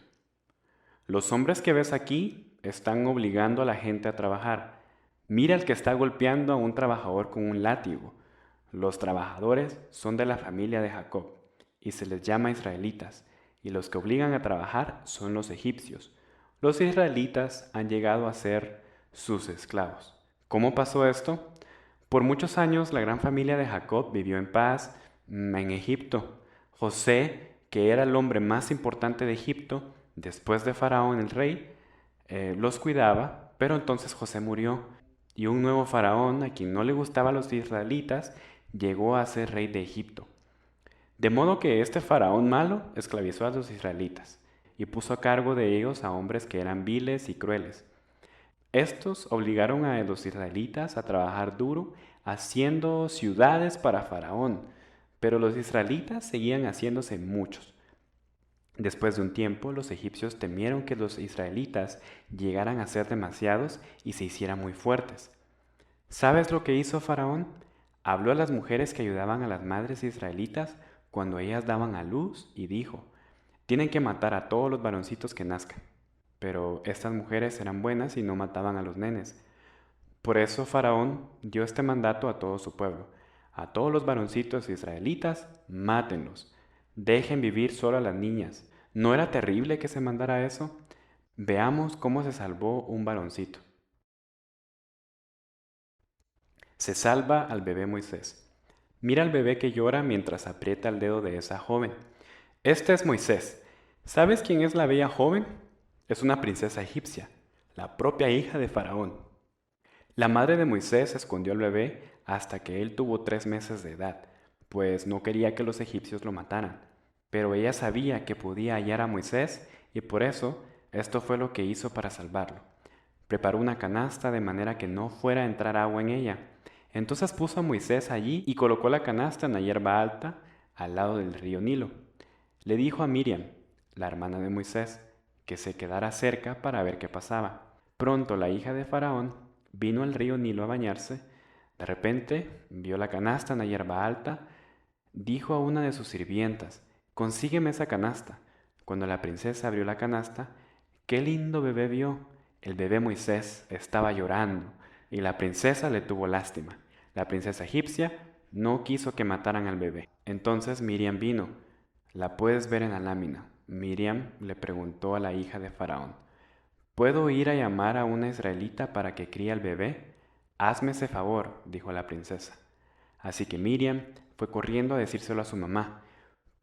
Los hombres que ves aquí están obligando a la gente a trabajar. Mira el que está golpeando a un trabajador con un látigo. Los trabajadores son de la familia de Jacob y se les llama israelitas, y los que obligan a trabajar son los egipcios. Los israelitas han llegado a ser sus esclavos. ¿Cómo pasó esto? Por muchos años la gran familia de Jacob vivió en paz en Egipto. José, que era el hombre más importante de Egipto, después de Faraón el rey, los cuidaba, pero entonces José murió y un nuevo faraón, a quien no le gustaban los israelitas, llegó a ser rey de Egipto. De modo que este faraón malo esclavizó a los israelitas y puso a cargo de ellos a hombres que eran viles y crueles. Estos obligaron a los israelitas a trabajar duro haciendo ciudades para Faraón, pero los israelitas seguían haciéndose muchos. Después de un tiempo, los egipcios temieron que los israelitas llegaran a ser demasiados y se hicieran muy fuertes. ¿Sabes lo que hizo Faraón? Habló a las mujeres que ayudaban a las madres israelitas cuando ellas daban a luz y dijo, tienen que matar a todos los varoncitos que nazcan. Pero estas mujeres eran buenas y no mataban a los nenes. Por eso Faraón dio este mandato a todo su pueblo. A todos los varoncitos israelitas, mátenlos. Dejen vivir solo a las niñas. ¿No era terrible que se mandara eso? Veamos cómo se salvó un varoncito. Se salva al bebé Moisés. Mira al bebé que llora mientras aprieta el dedo de esa joven. Este es Moisés. ¿Sabes quién es la bella joven? Es una princesa egipcia, la propia hija de Faraón. La madre de Moisés escondió al bebé hasta que él tuvo 3 meses de edad, pues no quería que los egipcios lo mataran. Pero ella sabía que podía hallar a Moisés y por eso esto fue lo que hizo para salvarlo. Preparó una canasta de manera que no fuera a entrar agua en ella. Entonces puso a Moisés allí y colocó la canasta en la hierba alta al lado del río Nilo. Le dijo a Miriam, la hermana de Moisés, que se quedara cerca para ver qué pasaba. Pronto la hija de Faraón vino al río Nilo a bañarse. De repente vio la canasta en la hierba alta. Dijo a una de sus sirvientas, consígueme esa canasta. Cuando la princesa abrió la canasta, qué lindo bebé vio. El bebé Moisés estaba llorando y la princesa le tuvo lástima. La princesa egipcia no quiso que mataran al bebé. Entonces Miriam vino. La puedes ver en la lámina. Miriam le preguntó a la hija de Faraón, ¿puedo ir a llamar a una israelita para que críe al bebé? Hazme ese favor, dijo la princesa. Así que Miriam fue corriendo a decírselo a su mamá.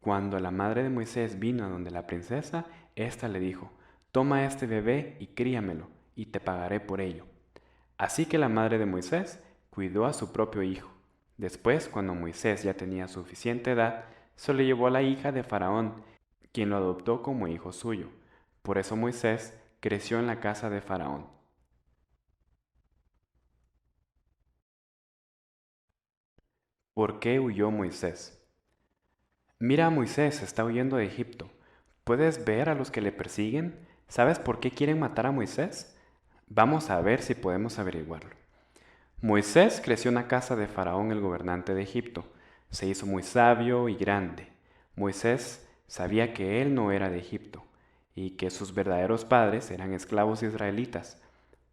Cuando la madre de Moisés vino a donde la princesa, ésta le dijo, toma este bebé y críamelo, y te pagaré por ello. Así que la madre de Moisés cuidó a su propio hijo. Después, cuando Moisés ya tenía suficiente edad, se lo llevó a la hija de Faraón, quien lo adoptó como hijo suyo. Por eso Moisés creció en la casa de Faraón. ¿Por qué huyó Moisés? Mira, Moisés está huyendo de Egipto. ¿Puedes ver a los que le persiguen? ¿Sabes por qué quieren matar a Moisés? Vamos a ver si podemos averiguarlo. Moisés creció en la casa de Faraón, el gobernante de Egipto. Se hizo muy sabio y grande. Moisés sabía que él no era de Egipto y que sus verdaderos padres eran esclavos israelitas.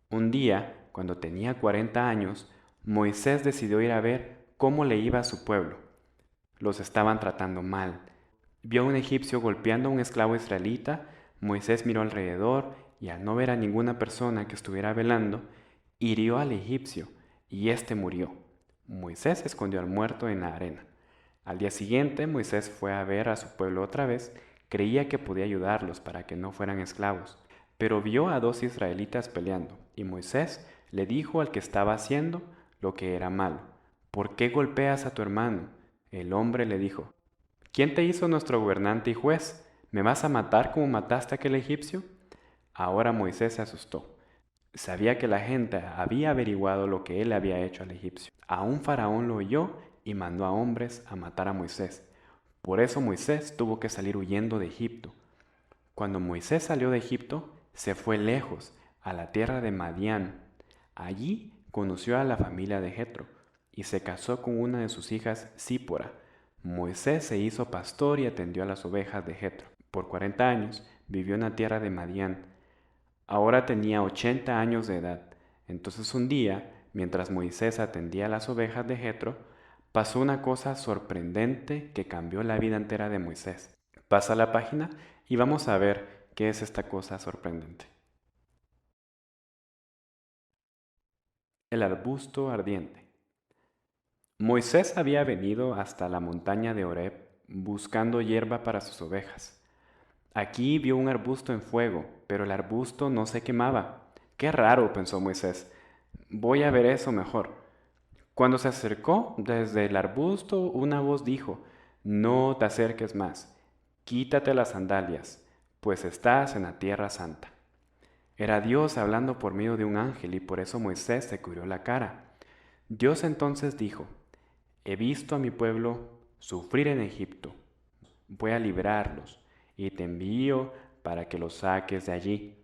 Un día, cuando tenía 40 años, Moisés decidió ir a ver cómo le iba a su pueblo. Los estaban tratando mal. Vio a un egipcio golpeando a un esclavo israelita. Moisés miró alrededor y al no ver a ninguna persona que estuviera velando, hirió al egipcio y éste murió. Moisés escondió al muerto en la arena. Al día siguiente, Moisés fue a ver a su pueblo otra vez. Creía que podía ayudarlos para que no fueran esclavos, pero vio a 2 israelitas peleando y Moisés le dijo al que estaba haciendo lo que era malo. ¿Por qué golpeas a tu hermano? El hombre le dijo, ¿quién te hizo nuestro gobernante y juez? ¿Me vas a matar como mataste a aquel egipcio? Ahora Moisés se asustó Sabía que la gente había averiguado lo que él había hecho al egipcio. Aún Faraón lo oyó y mandó a hombres a matar a Moisés. Por eso Moisés tuvo que salir huyendo de Egipto. Cuando Moisés salió de Egipto, se fue lejos, a la tierra de Madián. Allí conoció a la familia de Jetro y se casó con una de sus hijas, Sípora. Moisés se hizo pastor y atendió a las ovejas de Jetro. Por 40 años vivió en la tierra de Madián. Ahora tenía 80 años de edad. Entonces un día, mientras Moisés atendía a las ovejas de Jetro, pasó una cosa sorprendente que cambió la vida entera de Moisés. Pasa la página y vamos a ver qué es esta cosa sorprendente. El arbusto ardiente. Moisés había venido hasta la montaña de Horeb buscando hierba para sus ovejas. Aquí vio un arbusto en fuego, pero el arbusto no se quemaba. Qué raro, pensó Moisés. Voy a ver eso mejor. Cuando se acercó, desde el arbusto una voz dijo, no te acerques más, quítate las sandalias, pues estás en la tierra santa. Era Dios hablando por medio de un ángel y por eso Moisés se cubrió la cara. Dios entonces dijo, he visto a mi pueblo sufrir en Egipto. Voy a librarlos y te envío para que los saques de allí.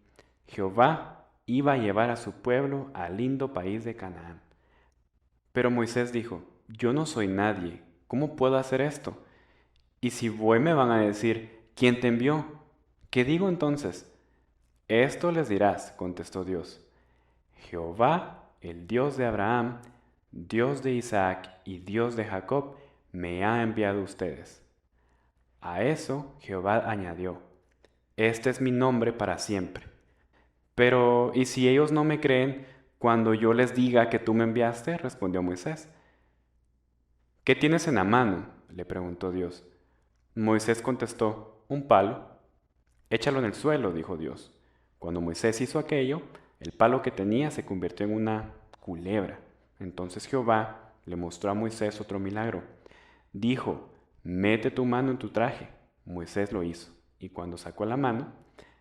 Jehová iba a llevar a su pueblo al lindo país de Canaán. Pero Moisés dijo, yo no soy nadie, ¿cómo puedo hacer esto? Y si voy me van a decir, ¿quién te envió? ¿Qué digo entonces? Esto les dirás, contestó Dios. Jehová, el Dios de Abraham, Dios de Isaac y Dios de Jacob, me ha enviado a ustedes. A eso Jehová añadió, este es mi nombre para siempre. Pero, ¿y si ellos no me creen cuando yo les diga que tú me enviaste? Respondió Moisés. ¿Qué tienes en la mano? Le preguntó Dios. Moisés contestó, un palo. Échalo en el suelo, dijo Dios. Cuando Moisés hizo aquello, el palo que tenía se convirtió en una culebra. Entonces Jehová le mostró a Moisés otro milagro. Dijo, mete tu mano en tu traje. Moisés lo hizo, y cuando sacó la mano,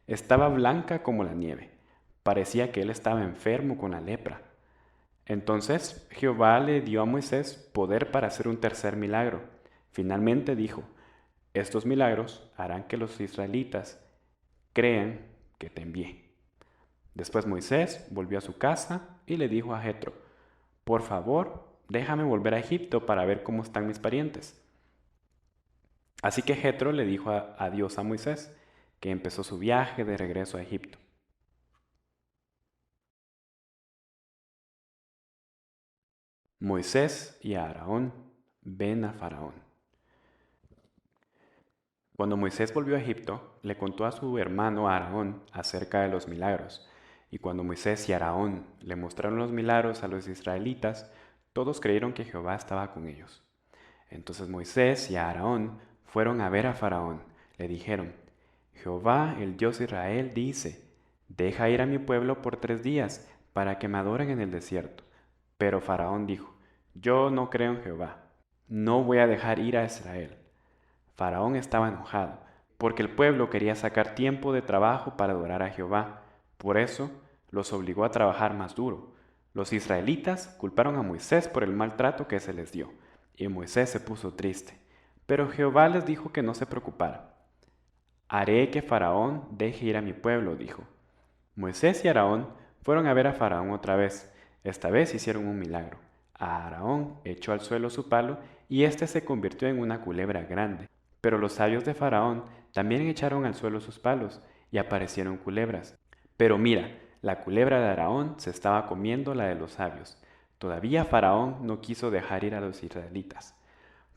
estaba blanca como la nieve. Parecía que él estaba enfermo con la lepra. Entonces Jehová le dio a Moisés poder para hacer un tercer milagro. Finalmente dijo, estos milagros harán que los israelitas crean que te envié. Después Moisés volvió a su casa y le dijo a Jetro, por favor, déjame volver a Egipto para ver cómo están mis parientes. Así que Jetro le dijo a Dios a Moisés, que empezó su viaje de regreso a Egipto. Moisés y Aarón ven a Faraón. Cuando Moisés volvió a Egipto, le contó a su hermano Aarón acerca de los milagros. Y cuando Moisés y Aarón le mostraron los milagros a los israelitas, todos creyeron que Jehová estaba con ellos. Entonces Moisés y Aarón fueron a ver a Faraón. Le dijeron, Jehová, el Dios de Israel, dice, deja ir a mi pueblo por 3 días para que me adoren en el desierto. Pero Faraón dijo, yo no creo en Jehová, no voy a dejar ir a Israel. Faraón estaba enojado, porque el pueblo quería sacar tiempo de trabajo para adorar a Jehová. Por eso los obligó a trabajar más duro. Los israelitas culparon a Moisés por el maltrato que se les dio, y Moisés se puso triste. Pero Jehová les dijo que no se preocupara. Haré que Faraón deje ir a mi pueblo, dijo. Moisés y Aarón fueron a ver a Faraón otra vez. Esta vez hicieron un milagro. Aarón echó al suelo su palo y éste se convirtió en una culebra grande. Pero los sabios de Faraón también echaron al suelo sus palos y aparecieron culebras. Pero mira, la culebra de Aarón se estaba comiendo la de los sabios. Todavía Faraón no quiso dejar ir a los israelitas.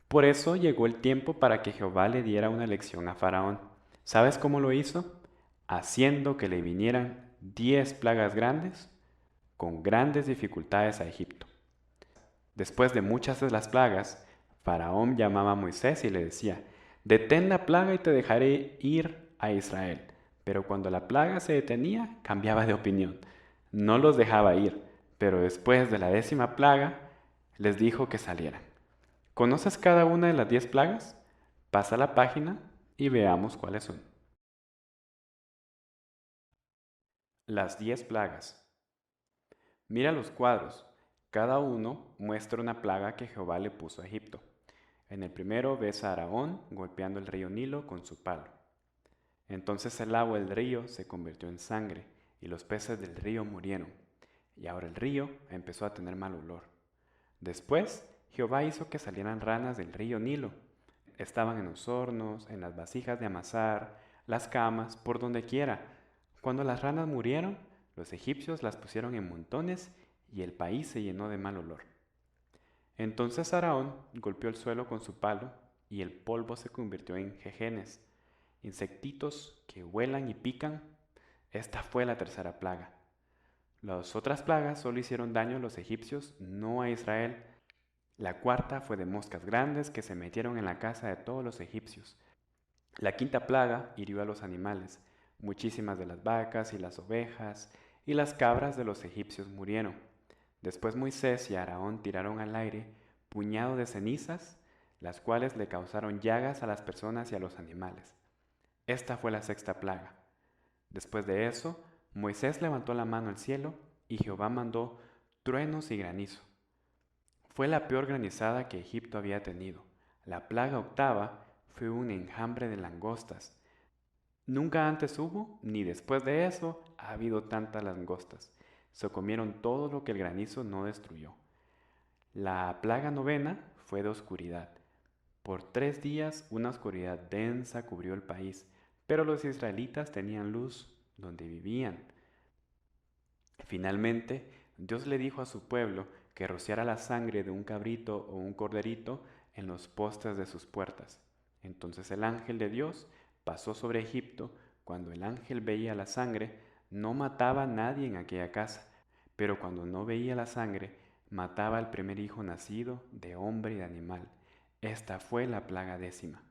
Por eso llegó el tiempo para que Jehová le diera una lección a Faraón. ¿Sabes cómo lo hizo? Haciendo que le vinieran 10 plagas grandes con grandes dificultades a Egipto. Después de muchas de las plagas, Faraón llamaba a Moisés y le decía, detén la plaga y te dejaré ir a Israel. Pero cuando la plaga se detenía, cambiaba de opinión. No los dejaba ir, pero después de la 10ª plaga, les dijo que salieran. ¿Conoces cada una de las 10 plagas? Pasa la página y veamos cuáles son. Las 10 plagas. Mira los cuadros. Cada uno muestra una plaga que Jehová le puso a Egipto. En el primero ves a Aarón golpeando el río Nilo con su palo. Entonces el agua del río se convirtió en sangre y los peces del río murieron. Y ahora el río empezó a tener mal olor. Después Jehová hizo que salieran ranas del río Nilo. Estaban en los hornos, en las vasijas de amasar, las camas, por donde quiera. Cuando las ranas murieron, los egipcios las pusieron en montones y el país se llenó de mal olor. Entonces Faraón golpeó el suelo con su palo y el polvo se convirtió en jejenes, insectitos que vuelan y pican. Esta fue la tercera plaga. Las otras plagas solo hicieron daño a los egipcios, no a Israel. La cuarta fue de moscas grandes que se metieron en la casa de todos los egipcios. La quinta plaga hirió a los animales. Muchísimas de las vacas y las ovejas y las cabras de los egipcios murieron. Después Moisés y Aarón tiraron al aire puñado de cenizas, las cuales le causaron llagas a las personas y a los animales. Esta fue la sexta plaga. Después de eso, Moisés levantó la mano al cielo y Jehová mandó truenos y granizo. Fue la peor granizada que Egipto había tenido. La plaga octava fue un enjambre de langostas. Nunca antes hubo, ni después de eso, ha habido tantas langostas. Se comieron todo lo que el granizo no destruyó. La plaga novena fue de oscuridad. Por 3 días una oscuridad densa cubrió el país, pero los israelitas tenían luz donde vivían. Finalmente, Dios le dijo a su pueblo que rociara la sangre de un cabrito o un corderito en los postes de sus puertas. Entonces el ángel de Dios pasó sobre Egipto. Cuando el ángel veía la sangre, no mataba a nadie en aquella casa, pero cuando no veía la sangre, mataba al primer hijo nacido de hombre y de animal. Esta fue la plaga décima.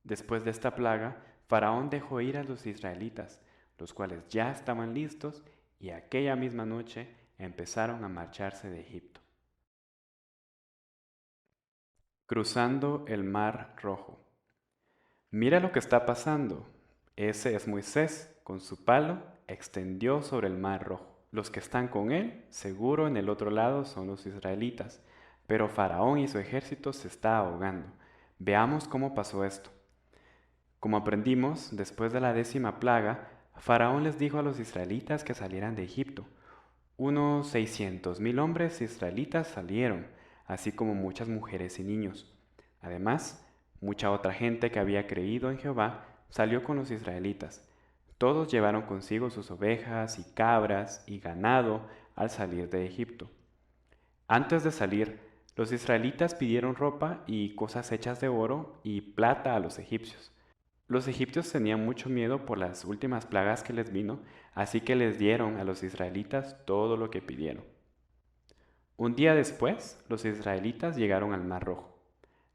Después de esta plaga, Faraón dejó ir a los israelitas, los cuales ya estaban listos, y aquella misma noche empezaron a marcharse de Egipto. Cruzando el Mar Rojo. Mira lo que está pasando. Ese es Moisés, con su palo, extendió sobre el Mar Rojo. Los que están con él, seguro en el otro lado, son los israelitas, pero Faraón y su ejército se está ahogando. Veamos cómo pasó esto. Como aprendimos, después de la 10ª plaga, Faraón les dijo a los israelitas que salieran de Egipto. Unos 600,000 hombres israelitas salieron, así como muchas mujeres y niños. Además, mucha otra gente que había creído en Jehová salió con los israelitas. Todos llevaron consigo sus ovejas y cabras y ganado al salir de Egipto. Antes de salir, los israelitas pidieron ropa y cosas hechas de oro y plata a los egipcios. Los egipcios tenían mucho miedo por las últimas plagas que les vino, así que les dieron a los israelitas todo lo que pidieron. Un día después, los israelitas llegaron al Mar Rojo.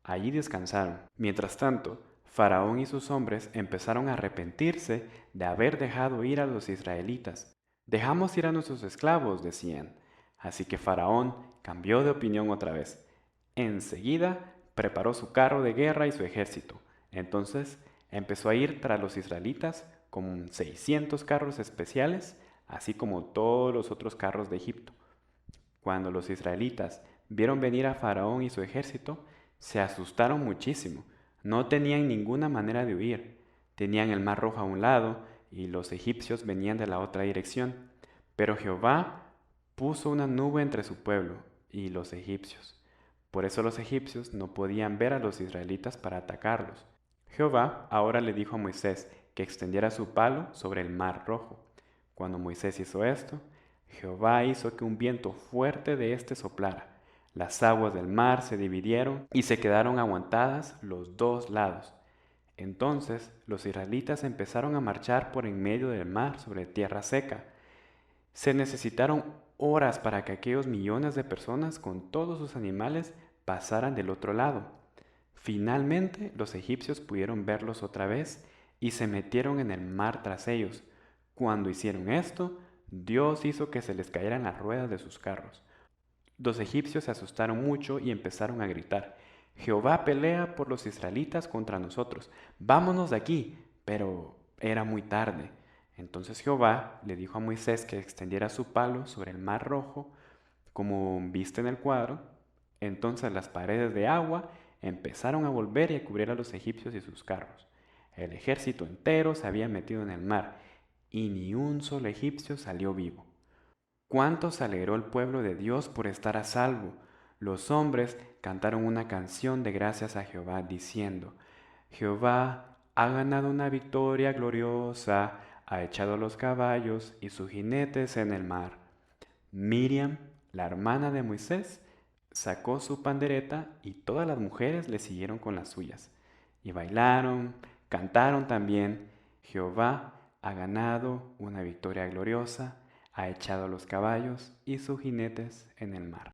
Allí descansaron. Mientras tanto, Faraón y sus hombres empezaron a arrepentirse de haber dejado ir a los israelitas. Dejamos ir a nuestros esclavos, decían. Así que Faraón cambió de opinión otra vez. Enseguida preparó su carro de guerra y su ejército. Entonces empezó a ir tras los israelitas con 600 carros especiales, así como todos los otros carros de Egipto. Cuando los israelitas vieron venir a Faraón y su ejército, se asustaron muchísimo. No tenían ninguna manera de huir. Tenían el Mar Rojo a un lado y los egipcios venían de la otra dirección. Pero Jehová puso una nube entre su pueblo y los egipcios. Por eso los egipcios no podían ver a los israelitas para atacarlos. Jehová ahora le dijo a Moisés que extendiera su palo sobre el Mar Rojo. Cuando Moisés hizo esto, Jehová hizo que un viento fuerte de éste soplara. Las aguas del mar se dividieron y se quedaron aguantadas los dos lados. Entonces los israelitas empezaron a marchar por en medio del mar sobre tierra seca. Se necesitaron horas para que aquellos millones de personas con todos sus animales pasaran del otro lado. Finalmente los egipcios pudieron verlos otra vez y se metieron en el mar tras ellos. Cuando hicieron esto, Dios hizo que se les cayeran las ruedas de sus carros. Los egipcios se asustaron mucho y empezaron a gritar: Jehová pelea por los israelitas contra nosotros, vámonos de aquí. Pero era muy tarde. Entonces Jehová le dijo a Moisés que extendiera su palo sobre el mar rojo, como viste en el cuadro. Entonces las paredes de agua empezaron a volver y a cubrir a los egipcios y sus carros. El ejército entero se había metido en el mar, y ni un solo egipcio salió vivo. Cuánto se alegró el pueblo de Dios por estar a salvo. Los hombres cantaron una canción de gracias a Jehová, diciendo: Jehová ha ganado una victoria gloriosa, ha echado los caballos y sus jinetes en el mar. Miriam, la hermana de Moisés, sacó su pandereta y todas las mujeres le siguieron con las suyas. Y bailaron, cantaron también: Jehová ha ganado una victoria gloriosa, ha echado los caballos y sus jinetes en el mar.